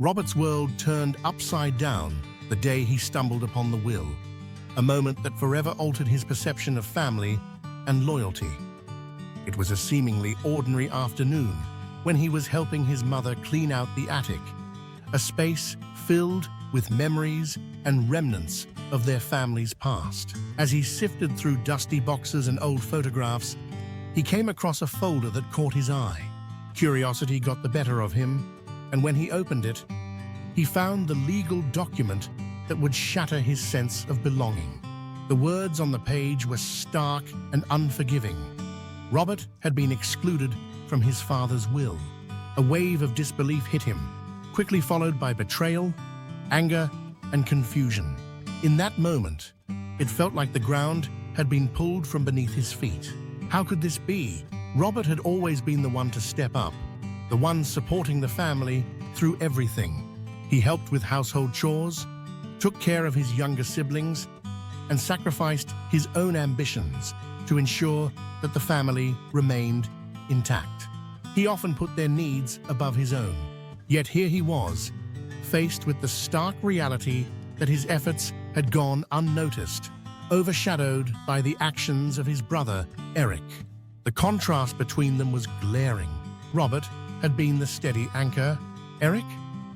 Robert's world turned upside down the day he stumbled upon the will, a moment that forever altered his perception of family and loyalty. It was a seemingly ordinary afternoon when he was helping his mother clean out the attic, a space filled with memories and remnants of their family's past. As he sifted through dusty boxes and old photographs, he came across a folder that caught his eye. Curiosity got the better of him, and when he opened it, he found the legal document that would shatter his sense of belonging. The words on the page were stark and unforgiving. Robert had been excluded from his father's will. A wave of disbelief hit him, quickly followed by betrayal, anger, and confusion. In that moment, it felt like the ground had been pulled from beneath his feet. How could this be? Robert had always been the one to step up, the one supporting the family through everything. He helped with household chores, took care of his younger siblings, and sacrificed his own ambitions to ensure that the family remained intact. He often put their needs above his own. Yet here he was, faced with the stark reality that his efforts had gone unnoticed, overshadowed by the actions of his brother, Eric. The contrast between them was glaring. Robert had been the steady anchor. Eric?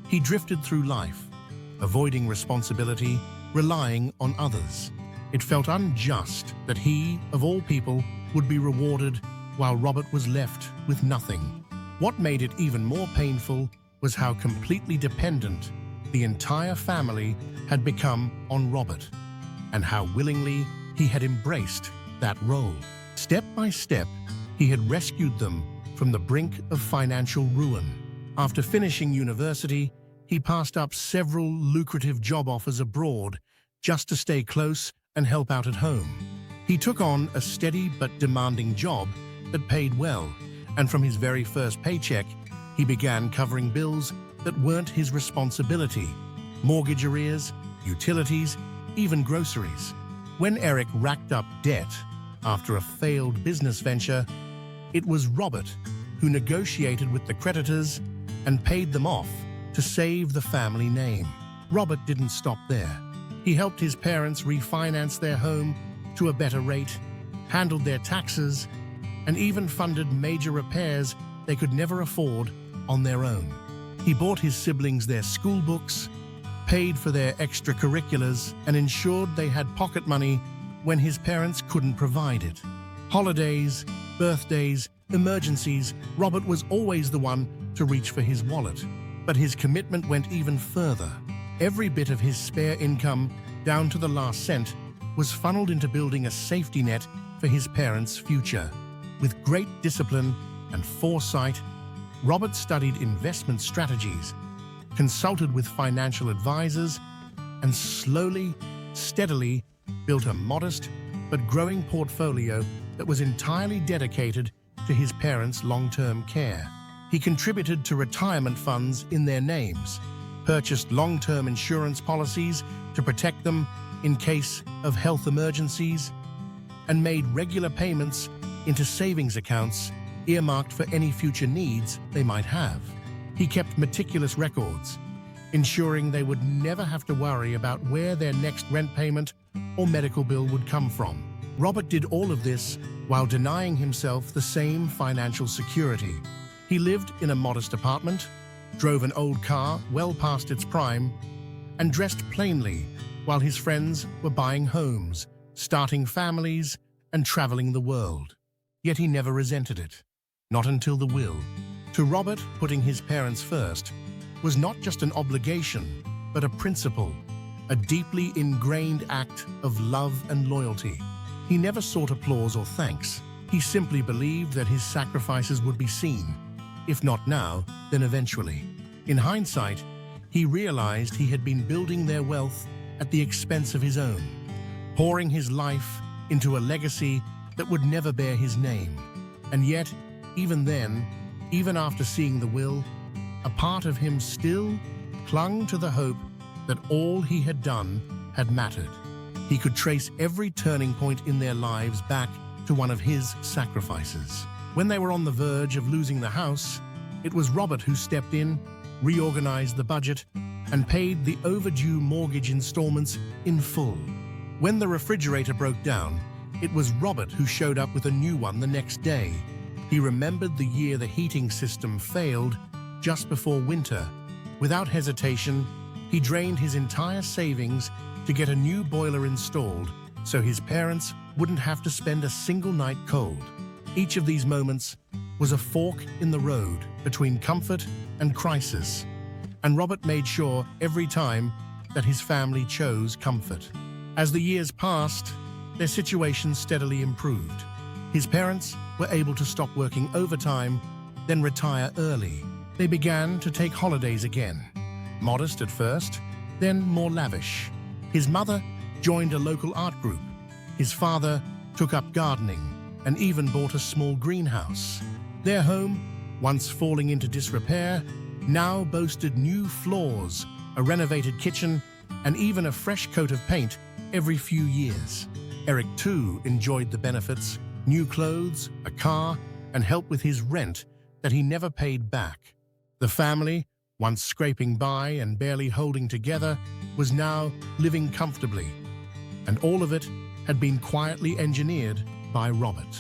He drifted through life, avoiding responsibility, relying on others. It felt unjust that he, of all people, would be rewarded while Robert was left with nothing. What made it even more painful was how completely dependent the entire family had become on Robert, and how willingly he had embraced that role. Step by step, he had rescued them from the brink of financial ruin. After finishing university, he passed up several lucrative job offers abroad just to stay close and help out at home. He took on a steady but demanding job that paid well, and from his very first paycheck, he began covering bills that weren't his responsibility: mortgage arrears, utilities, even groceries. When Eric racked up debt after a failed business venture, it was Robert who negotiated with the creditors and paid them off to save the family name. Robert didn't stop there. He helped his parents refinance their home to a better rate, handled their taxes, and even funded major repairs they could never afford on their own. He bought his siblings their school books, paid for their extracurriculars, and ensured they had pocket money when his parents couldn't provide it. Holidays, birthdays, emergencies, Robert was always the one to reach for his wallet. But his commitment went even further. Every bit of his spare income, down to the last cent, was funneled into building a safety net for his parents' future. With great discipline and foresight, Robert studied investment strategies, consulted with financial advisors, and slowly, steadily built a modest but growing portfolio that was entirely dedicated to his parents' long-term care. He contributed to retirement funds in their names, purchased long-term insurance policies to protect them in case of health emergencies, and made regular payments into savings accounts earmarked for any future needs they might have. He kept meticulous records, ensuring they would never have to worry about where their next rent payment or medical bill would come from. Robert did all of this while denying himself the same financial security. He lived in a modest apartment, drove an old car well past its prime, and dressed plainly while his friends were buying homes, starting families, and traveling the world. Yet he never resented it. Not until the will. To Robert, putting his parents first was not just an obligation, but a principle, a deeply ingrained act of love and loyalty. He never sought applause or thanks. He simply believed that his sacrifices would be seen, if not now, then eventually. In hindsight, he realized he had been building their wealth at the expense of his own, pouring his life into a legacy that would never bear his name. And yet, even then, even after seeing the will, a part of him still clung to the hope that all he had done had mattered. He could trace every turning point in their lives back to one of his sacrifices. When they were on the verge of losing the house, it was Robert who stepped in, reorganized the budget, and paid the overdue mortgage installments in full. When the refrigerator broke down, it was Robert who showed up with a new one the next day. He remembered the year the heating system failed just before winter. Without hesitation, he drained his entire savings to get a new boiler installed so his parents wouldn't have to spend a single night cold. Each of these moments was a fork in the road between comfort and crisis, and Robert made sure every time that his family chose comfort. As the years passed, their situation steadily improved. His parents were able to stop working overtime, then retire early. They began to take holidays again, modest at first, then more lavish. His mother joined a local art group. His father took up gardening and even bought a small greenhouse. Their home, once falling into disrepair, now boasted new floors, a renovated kitchen, and even a fresh coat of paint every few years. Eric, too, enjoyed the benefits: new clothes, a car, and help with his rent that he never paid back. The family, once scraping by and barely holding together, was now living comfortably. And all of it had been quietly engineered by Robert.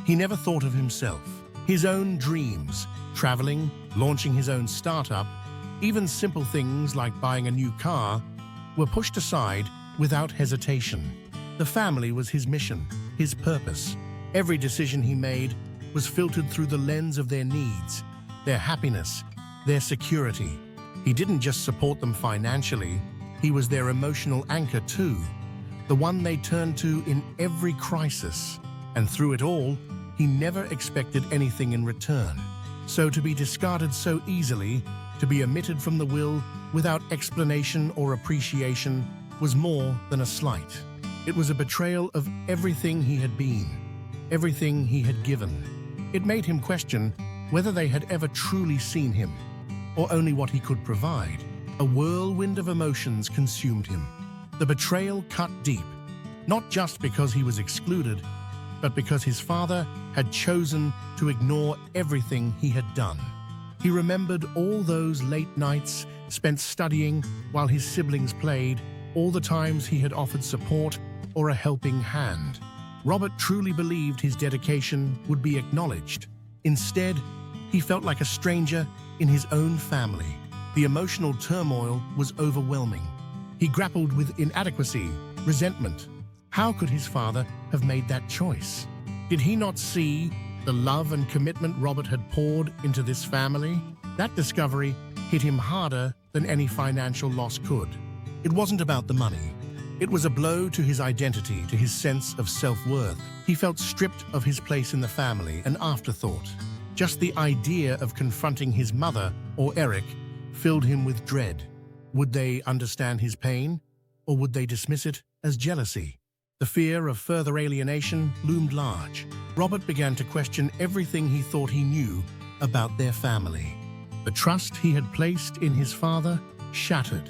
He never thought of himself, his own dreams, traveling, launching his own startup, even simple things like buying a new car, were pushed aside without hesitation. The family was his mission, his purpose. Every decision he made was filtered through the lens of their needs, their happiness, their security. He didn't just support them financially, he was their emotional anchor too, the one they turned to in every crisis. And through it all, he never expected anything in return. So to be discarded so easily, to be omitted from the will without explanation or appreciation, was more than a slight. It was a betrayal of everything he had been, everything he had given. It made him question whether they had ever truly seen him, or only what he could provide. A whirlwind of emotions consumed him. The betrayal cut deep, not just because he was excluded, but because his father had chosen to ignore everything he had done. He remembered all those late nights spent studying while his siblings played, all the times he had offered support or a helping hand. Robert truly believed his dedication would be acknowledged. Instead, he felt like a stranger in his own family. The emotional turmoil was overwhelming. He grappled with inadequacy, resentment. How could his father have made that choice? Did he not see the love and commitment Robert had poured into this family? That discovery hit him harder than any financial loss could. It wasn't about the money. It was a blow to his identity, to his sense of self-worth. He felt stripped of his place in the family, an afterthought. Just the idea of confronting his mother or Eric filled him with dread. Would they understand his pain, or would they dismiss it as jealousy? The fear of further alienation loomed large. Robert began to question everything he thought he knew about their family. The trust he had placed in his father shattered.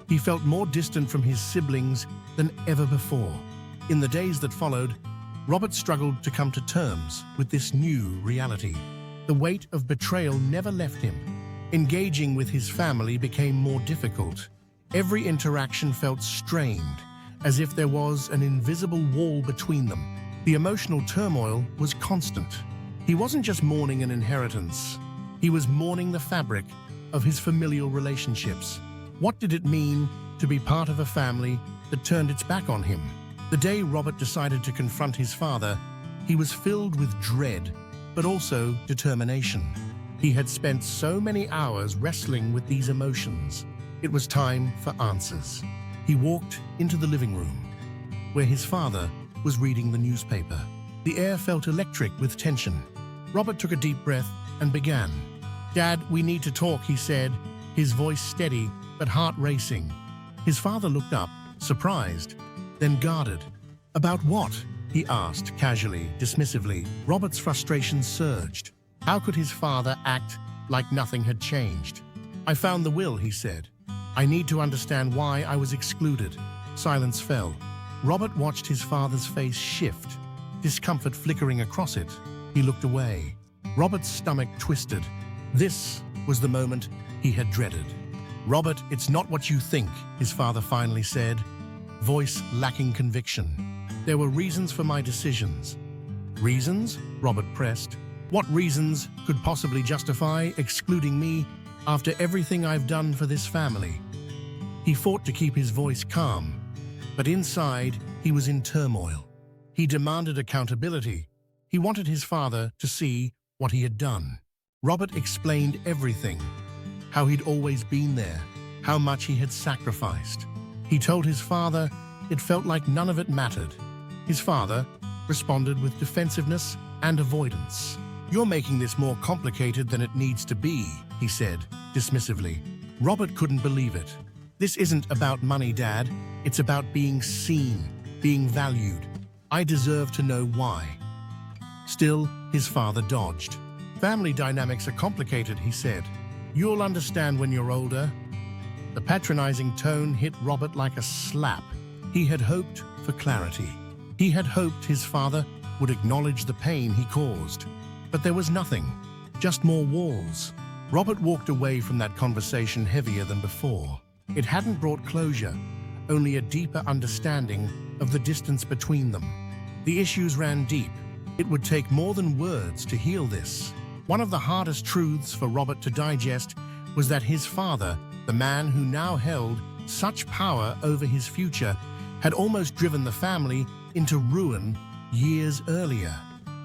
He felt more distant from his siblings than ever before. In the days that followed, Robert struggled to come to terms with this new reality. The weight of betrayal never left him. Engaging with his family became more difficult. Every interaction felt strained, as if there was an invisible wall between them. The emotional turmoil was constant. He wasn't just mourning an inheritance. He was mourning the fabric of his familial relationships. What did it mean to be part of a family that turned its back on him? The day Robert decided to confront his father, he was filled with dread, but also determination. He had spent so many hours wrestling with these emotions. It was time for answers. He walked into the living room, where his father was reading the newspaper. The air felt electric with tension. Robert took a deep breath and began. "Dad, we need to talk," he said, his voice steady but heart racing. His father looked up, surprised, then guarded. "About what?" he asked, casually, dismissively. Robert's frustration surged. How could his father act like nothing had changed? "I found the will," he said. "I need to understand why I was excluded." Silence fell. Robert watched his father's face shift, discomfort flickering across it. He looked away. Robert's stomach twisted. This was the moment he had dreaded. "Robert, it's not what you think," his father finally said, voice lacking conviction. "There were reasons for my decisions." "Reasons?" Robert pressed. "What reasons could possibly justify excluding me after everything I've done for this family?" He fought to keep his voice calm, but inside he was in turmoil. He demanded accountability. He wanted his father to see what he had done. Robert explained everything, how he'd always been there, how much he had sacrificed. He told his father it felt like none of it mattered. His father responded with defensiveness and avoidance. "You're making this more complicated than it needs to be," he said, dismissively. Robert couldn't believe it. "This isn't about money, Dad. It's about being seen, being valued. I deserve to know why." Still, his father dodged. "Family dynamics are complicated," he said. "You'll understand when you're older." The patronizing tone hit Robert like a slap. He had hoped for clarity. He had hoped his father would acknowledge the pain he caused. But there was nothing, just more walls. Robert walked away from that conversation heavier than before. It hadn't brought closure, only a deeper understanding of the distance between them. The issues ran deep. It would take more than words to heal this. One of the hardest truths for Robert to digest was that his father, the man who now held such power over his future, had almost driven the family into ruin years earlier.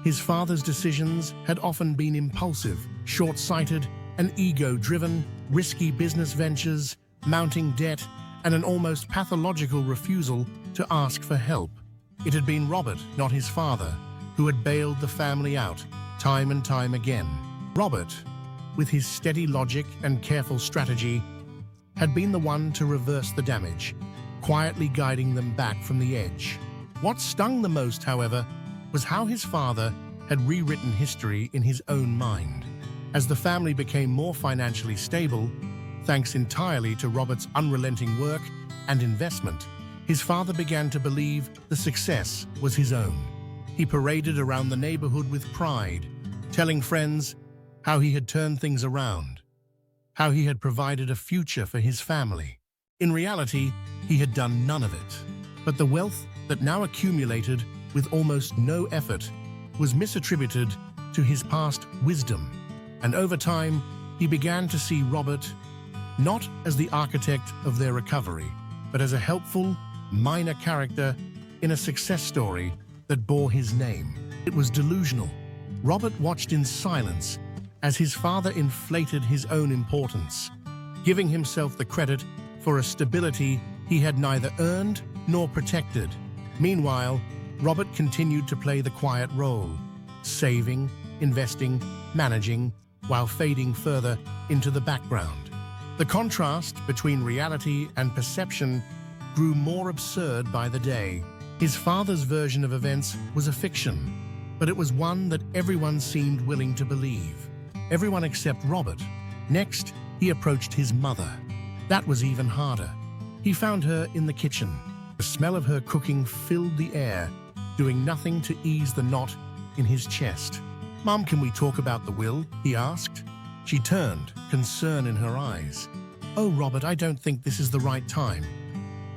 His father's decisions had often been impulsive, short-sighted, and ego-driven, risky business ventures, mounting debt, and an almost pathological refusal to ask for help. It had been Robert, not his father, who had bailed the family out time and time again. Robert, with his steady logic and careful strategy, had been the one to reverse the damage, quietly guiding them back from the edge. What stung the most, however, was how his father had rewritten history in his own mind. As the family became more financially stable, thanks entirely to Robert's unrelenting work and investment, his father began to believe the success was his own. He paraded around the neighborhood with pride, telling friends how he had turned things around, how he had provided a future for his family. In reality, he had done none of it. But the wealth that now accumulated with almost no effort was misattributed to his past wisdom. And over time, he began to see Robert not as the architect of their recovery, but as a helpful, minor character in a success story that bore his name. It was delusional. Robert watched in silence as his father inflated his own importance, giving himself the credit for a stability he had neither earned nor protected. Meanwhile, Robert continued to play the quiet role, saving, investing, managing, while fading further into the background. The contrast between reality and perception grew more absurd by the day. His father's version of events was a fiction, but it was one that everyone seemed willing to believe. Everyone except Robert. Next, he approached his mother. That was even harder. He found her in the kitchen. The smell of her cooking filled the air, doing nothing to ease the knot in his chest. "Mom, can we talk about the will?" he asked. She turned, concern in her eyes. "Oh, Robert, I don't think this is the right time."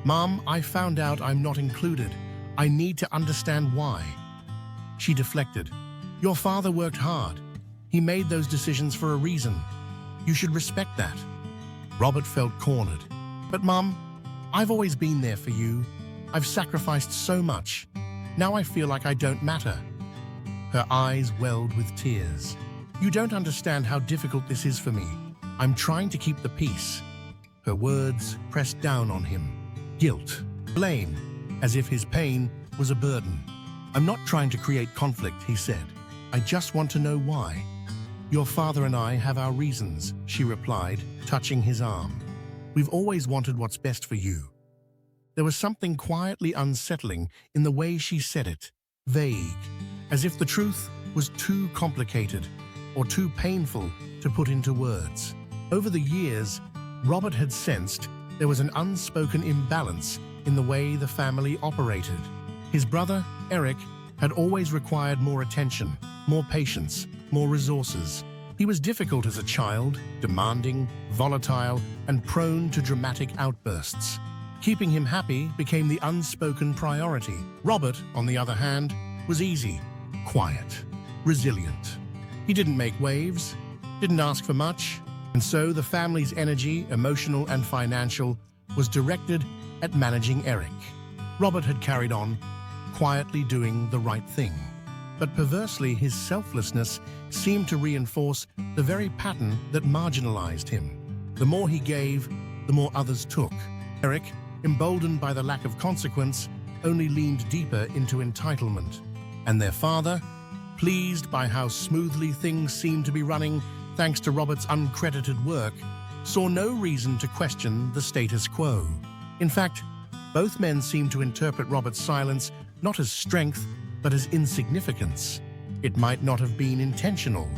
"Mom, I found out I'm not included. I need to understand why." She deflected. "Your father worked hard. He made those decisions for a reason. You should respect that." Robert felt cornered. "But Mom, I've always been there for you. I've sacrificed so much. Now I feel like I don't matter." Her eyes welled with tears. "You don't understand how difficult this is for me. I'm trying to keep the peace." Her words pressed down on him. Guilt, blame, as if his pain was a burden. "I'm not trying to create conflict," he said. "I just want to know why." "Your father and I have our reasons," she replied, touching his arm. "We've always wanted what's best for you." There was something quietly unsettling in the way she said it, vague, as if the truth was too complicated or too painful to put into words. Over the years, Robert had sensed there was an unspoken imbalance in the way the family operated. His brother, Eric, had always required more attention, more patience, more resources. He was difficult as a child, demanding, volatile, and prone to dramatic outbursts. Keeping him happy became the unspoken priority. Robert, on the other hand, was easy, quiet, resilient. He didn't make waves, didn't ask for much, and so the family's energy, emotional and financial, was directed at managing Eric. Robert had carried on, quietly doing the right thing. But perversely, his selflessness seemed to reinforce the very pattern that marginalized him. The more he gave, the more others took. Eric, emboldened by the lack of consequence, only leaned deeper into entitlement. And their father, pleased by how smoothly things seemed to be running thanks to Robert's uncredited work, saw no reason to question the status quo. In fact, both men seemed to interpret Robert's silence not as strength, but as insignificance. It might not have been intentional.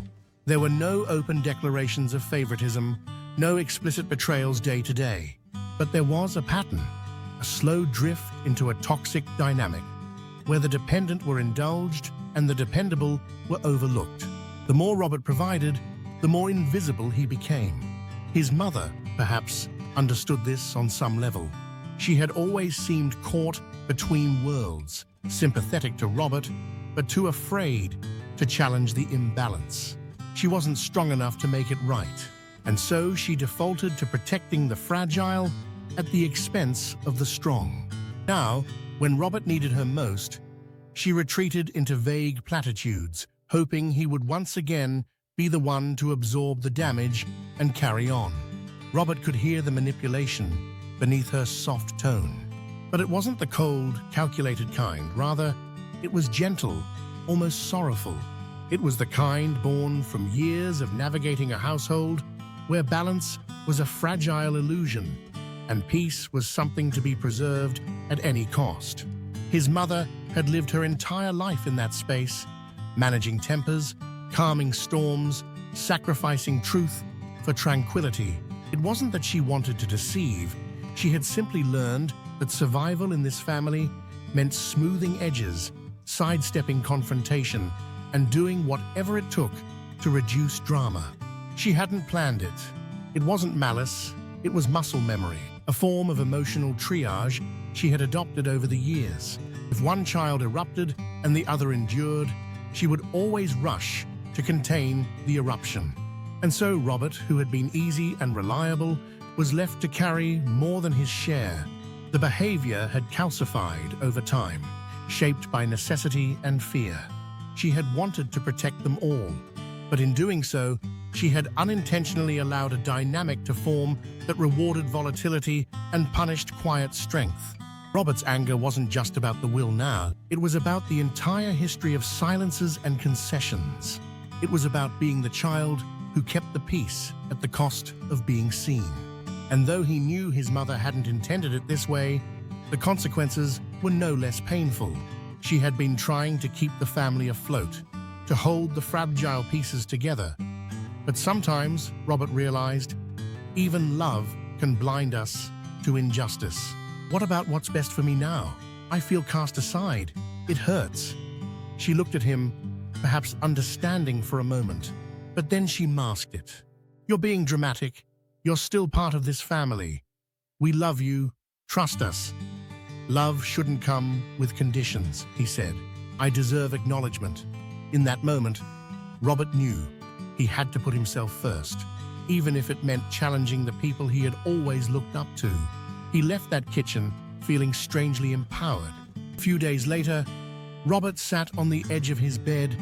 There were no open declarations of favoritism, no explicit betrayals day to day. But there was a pattern, a slow drift into a toxic dynamic, where the dependent were indulged and the dependable were overlooked. The more Robert provided, the more invisible he became. His mother, perhaps, understood this on some level. She had always seemed caught between worlds, sympathetic to Robert, but too afraid to challenge the imbalance. She wasn't strong enough to make it right, and so she defaulted to protecting the fragile at the expense of the strong. Now, when Robert needed her most, she retreated into vague platitudes, hoping he would once again be the one to absorb the damage and carry on. Robert could hear the manipulation beneath her soft tone. But it wasn't the cold, calculated kind. Rather, it was gentle, almost sorrowful. It was the kind born from years of navigating a household where balance was a fragile illusion and peace was something to be preserved at any cost. His mother had lived her entire life in that space, managing tempers, calming storms, sacrificing truth for tranquility. It wasn't that she wanted to deceive. She had simply learned that survival in this family meant smoothing edges, sidestepping confrontation, and doing whatever it took to reduce drama. She hadn't planned it. It wasn't malice, it was muscle memory, a form of emotional triage she had adopted over the years. If one child erupted and the other endured, she would always rush to contain the eruption. And so Robert, who had been easy and reliable, was left to carry more than his share. The behavior had calcified over time, shaped by necessity and fear. She had wanted to protect them all, but in doing so, she had unintentionally allowed a dynamic to form that rewarded volatility and punished quiet strength. Robert's anger wasn't just about the will now, it was about the entire history of silences and concessions. It was about being the child who kept the peace at the cost of being seen. And though he knew his mother hadn't intended it this way, the consequences were no less painful. She had been trying to keep the family afloat, to hold the fragile pieces together. But sometimes, Robert realized, even love can blind us to injustice. What about what's best for me now? I feel cast aside. It hurts. She looked at him, perhaps understanding for a moment, but then she masked it. You're being dramatic. You're still part of this family. We love you. Trust us. Love shouldn't come with conditions, he said. I deserve acknowledgement. In that moment, Robert knew he had to put himself first, even if it meant challenging the people he had always looked up to. He left that kitchen feeling strangely empowered. A few days later, Robert sat on the edge of his bed,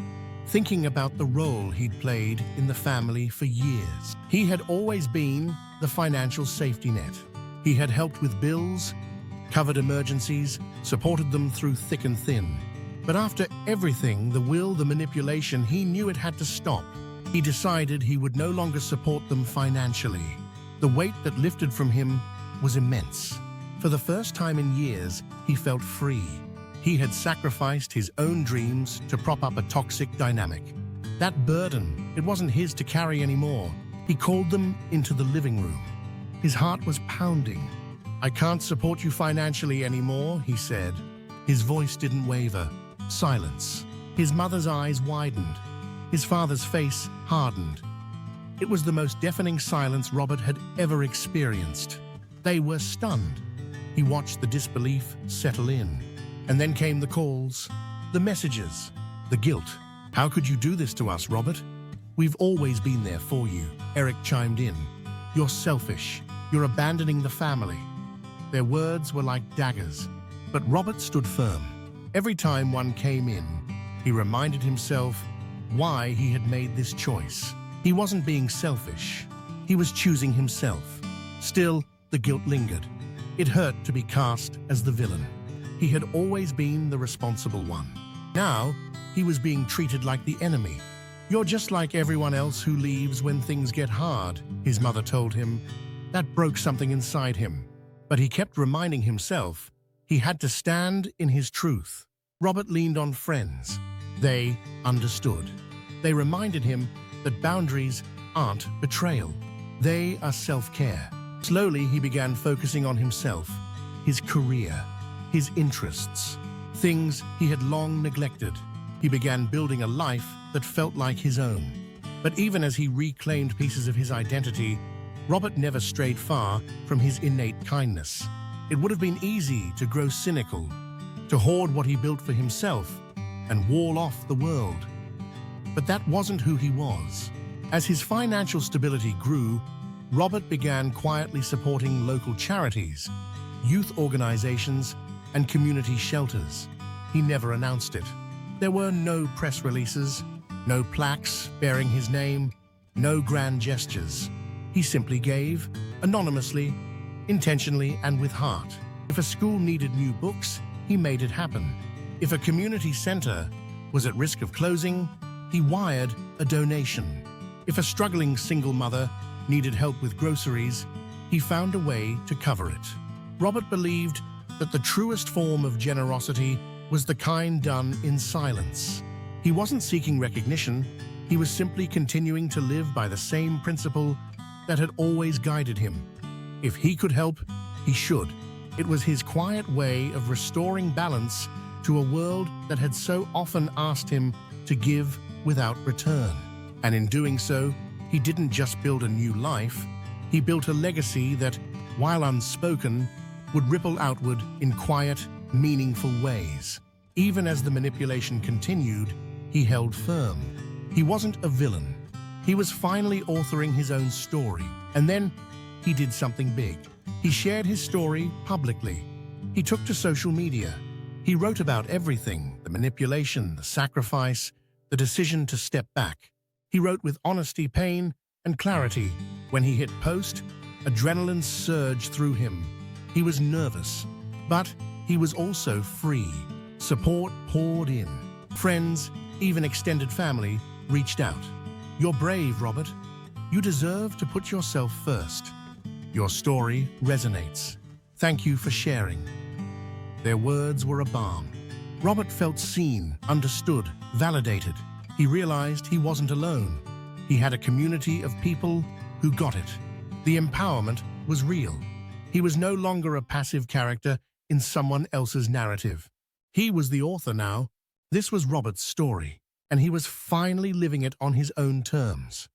thinking about the role he'd played in the family for years. He had always been the financial safety net. He had helped with bills, covered emergencies, supported them through thick and thin. But after everything, the will, the manipulation, he knew it had to stop. He decided he would no longer support them financially. The weight that lifted from him was immense. For the first time in years, he felt free. He had sacrificed his own dreams to prop up a toxic dynamic. That burden, it wasn't his to carry anymore. He called them into the living room. His heart was pounding. I can't support you financially anymore, he said. His voice didn't waver. Silence. His mother's eyes widened. His father's face hardened. It was the most deafening silence Robert had ever experienced. They were stunned. He watched the disbelief settle in. And then came the calls, the messages, the guilt. "How could you do this to us, Robert? We've always been there for you," Eric chimed in. "You're selfish. You're abandoning the family." Their words were like daggers, but Robert stood firm. Every time one came in, he reminded himself why he had made this choice. He wasn't being selfish. He was choosing himself. Still, the guilt lingered. It hurt to be cast as the villain. He had always been the responsible one. Now, he was being treated like the enemy. "You're just like everyone else who leaves when things get hard," his mother told him. That broke something inside him. But he kept reminding himself he had to stand in his truth. Robert leaned on friends. They understood. They reminded him that boundaries aren't betrayal. They are self-care. Slowly, he began focusing on himself, his career, his interests, things he had long neglected. He began building a life that felt like his own. But even as he reclaimed pieces of his identity, Robert never strayed far from his innate kindness. It would have been easy to grow cynical, to hoard what he built for himself and wall off the world. But that wasn't who he was. As his financial stability grew, Robert began quietly supporting local charities, youth organizations, and community shelters. He never announced it. There were no press releases, no plaques bearing his name, no grand gestures. He simply gave, anonymously, intentionally, and with heart. If a school needed new books, he made it happen. If a community center was at risk of closing, he wired a donation. If a struggling single mother needed help with groceries, he found a way to cover it. Robert believed that the truest form of generosity was the kind done in silence. He wasn't seeking recognition, he was simply continuing to live by the same principle that had always guided him. If he could help, he should. It was his quiet way of restoring balance to a world that had so often asked him to give without return. And in doing so, he didn't just build a new life, he built a legacy that, while unspoken, would ripple outward in quiet, meaningful ways. Even as the manipulation continued, he held firm. He wasn't a villain. He was finally authoring his own story. And then he did something big. He shared his story publicly. He took to social media. He wrote about everything, the manipulation, the sacrifice, the decision to step back. He wrote with honesty, pain, and clarity. When he hit post, adrenaline surged through him. He was nervous, but he was also free. Support poured in. Friends, even extended family, reached out. "You're brave, Robert. You deserve to put yourself first. Your story resonates. Thank you for sharing." Their words were a balm. Robert felt seen, understood, validated. He realized he wasn't alone. He had a community of people who got it. The empowerment was real. He was no longer a passive character in someone else's narrative. He was the author now. This was Robert's story, and he was finally living it on his own terms.